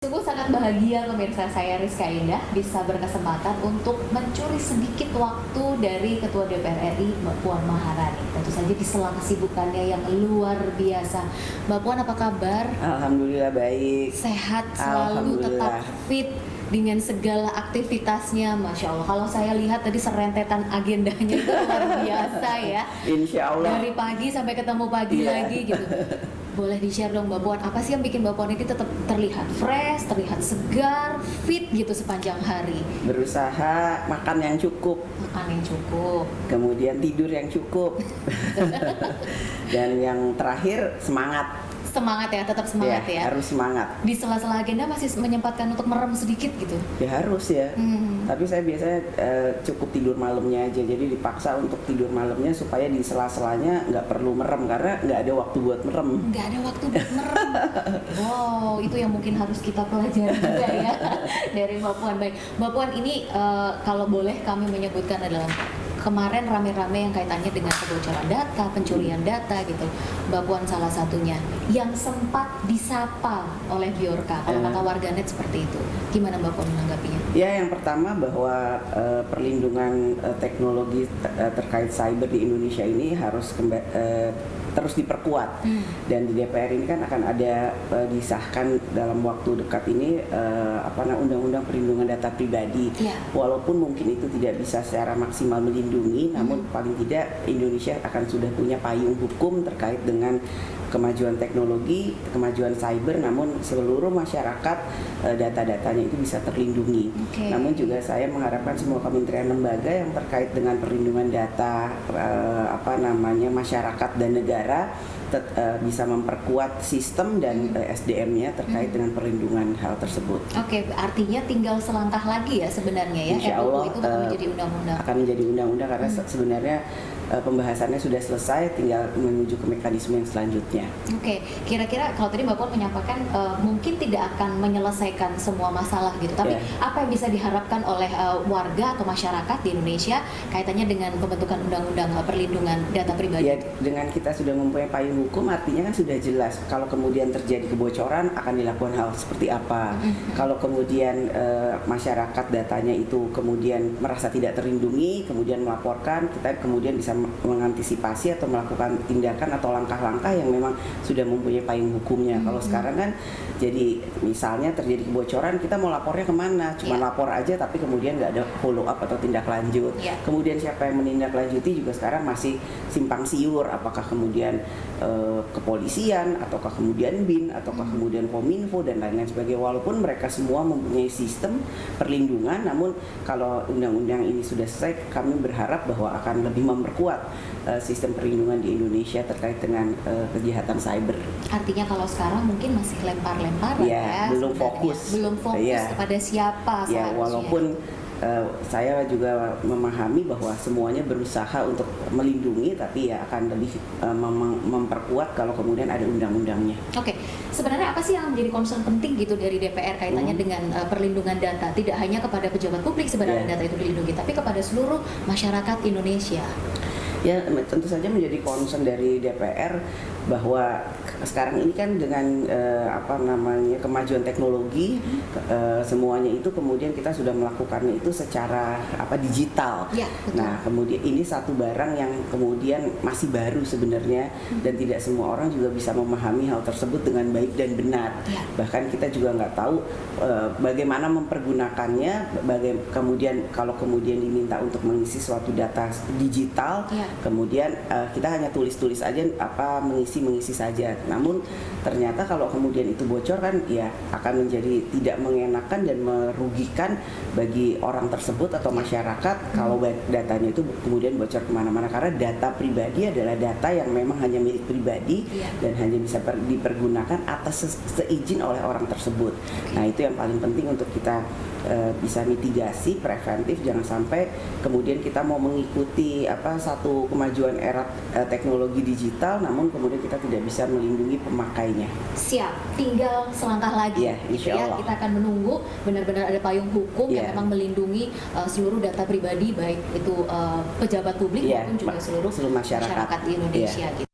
Sungguh sangat bahagia pemirsa, saya Rizka Indah bisa berkesempatan untuk mencuri sedikit waktu dari Ketua DPR RI Mbak Puan Maharani. Tentu saja di sela kesibukannya yang luar biasa. Mbak Puan, apa kabar? Alhamdulillah baik. Sehat selalu, tetap fit dengan segala aktivitasnya, Masya Allah. Kalau saya lihat tadi serentetan agendanya itu luar biasa ya. Insya Allah. Dari pagi sampai ketemu pagi lagi gitu. Boleh di-share dong Mbak Puan, apa sih yang bikin Mbak Puan ini tetap terlihat fresh, terlihat segar, fit gitu sepanjang hari? Berusaha makan yang cukup. Makan yang cukup. Kemudian tidur yang cukup. Dan yang terakhir semangat. Semangat ya, tetap semangat ya. Harus semangat. Di sela-sela agenda masih menyempatkan untuk merem sedikit gitu? Ya harus ya. Tapi saya biasanya cukup tidur malamnya aja. Jadi dipaksa untuk tidur malamnya supaya di sela-selanya nggak perlu merem karena nggak ada waktu buat merem. Nggak ada waktu buat merem. Wow, itu yang mungkin harus kita pelajari juga ya dari Mbak Puan. Baik, Mbak Puan ini kalau boleh kami menyebutkan adalah kemarin rame-rame yang kaitannya dengan kebocoran data, pencurian data gitu. Mbak Puan salah satunya yang sempat disapa oleh Bjorka. Kalau kata warganet seperti itu. Gimana Mbak Puan menanggapinya? Ya, yang pertama bahwa perlindungan teknologi terkait cyber di Indonesia ini harus terus diperkuat. Dan di DPR ini kan akan ada disahkan dalam waktu dekat ini undang-undang perlindungan data pribadi. Walaupun mungkin itu tidak bisa secara maksimal melindungi, namun paling tidak Indonesia akan sudah punya payung hukum terkait dengan kemajuan teknologi, kemajuan cyber, namun seluruh masyarakat data-datanya itu bisa terlindungi. Namun juga saya mengharapkan semua kementerian lembaga yang terkait dengan perlindungan data masyarakat dan negara bisa memperkuat sistem dan SDM-nya terkait dengan perlindungan hal tersebut. Oke, artinya tinggal selangkah lagi ya sebenarnya ya. Insya Allah itu akan menjadi undang-undang. Akan menjadi undang-undang karena sebenarnya pembahasannya sudah selesai, tinggal menuju ke mekanisme yang selanjutnya. Oke, kira-kira kalau tadi Mbak Puan menyampaikan mungkin tidak akan menyelesaikan semua masalah gitu, tapi apa yang bisa diharapkan oleh warga atau masyarakat di Indonesia kaitannya dengan pembentukan undang-undang perlindungan data pribadi? Ya, dengan kita sudah mempunyai payung hukum, artinya kan sudah jelas kalau kemudian terjadi kebocoran akan dilakukan hal seperti apa. Kalau kemudian masyarakat datanya itu kemudian merasa tidak terlindungi, kemudian melaporkan, kita kemudian bisa mengantisipasi atau melakukan tindakan atau langkah-langkah yang memang sudah mempunyai payung hukumnya. Kalau sekarang kan jadi misalnya terjadi kebocoran, kita mau lapornya kemana? Cuma lapor aja tapi kemudian nggak ada follow up atau tindak lanjut. Kemudian siapa yang menindaklanjuti juga sekarang masih simpang siur, apakah kemudian kepolisian ataukah kemudian BIN ataukah kemudian Kominfo dan lain-lain sebagainya. Walaupun mereka semua mempunyai sistem perlindungan, namun kalau undang-undang ini sudah selesai, kami berharap bahwa akan lebih memperkuat sistem perlindungan di Indonesia terkait dengan kejahatan cyber. Artinya kalau sekarang mungkin masih lempar-lemparan ya, belum fokus kepada siapa ya, walaupun saya juga memahami bahwa semuanya berusaha untuk melindungi, tapi ya akan lebih memperkuat kalau kemudian ada undang-undangnya. Oke, sebenarnya apa sih yang menjadi concern penting gitu dari DPR kaitannya dengan perlindungan data? Tidak hanya kepada pejabat publik sebenarnya data itu dilindungi, tapi kepada seluruh masyarakat Indonesia. Ya, tentu saja menjadi concern dari DPR bahwa sekarang ini kan dengan kemajuan teknologi, semuanya itu kemudian kita sudah melakukannya itu secara digital. Nah, kemudian ini satu barang yang kemudian masih baru sebenarnya dan tidak semua orang juga bisa memahami hal tersebut dengan baik dan benar. Bahkan kita juga nggak tahu bagaimana mempergunakannya. Kemudian kalau kemudian diminta untuk mengisi suatu data digital, kemudian kita hanya tulis-tulis aja mengisi saja. Namun ternyata kalau kemudian itu bocor kan ya akan menjadi tidak mengenakan dan merugikan bagi orang tersebut atau masyarakat kalau datanya itu kemudian bocor kemana-mana, karena data pribadi adalah data yang memang hanya milik pribadi dan hanya bisa dipergunakan atas seizin oleh orang tersebut. Nah, itu yang paling penting untuk kita bisa mitigasi preventif, jangan sampai kemudian kita mau mengikuti satu kemajuan era teknologi digital namun kemudian kita tidak bisa melindungi pemakainya. Siap, tinggal selangkah lagi. Insya Allah. Kita akan menunggu benar-benar ada payung hukum yang memang melindungi seluruh data pribadi, baik itu pejabat publik maupun juga seluruh masyarakat di Indonesia.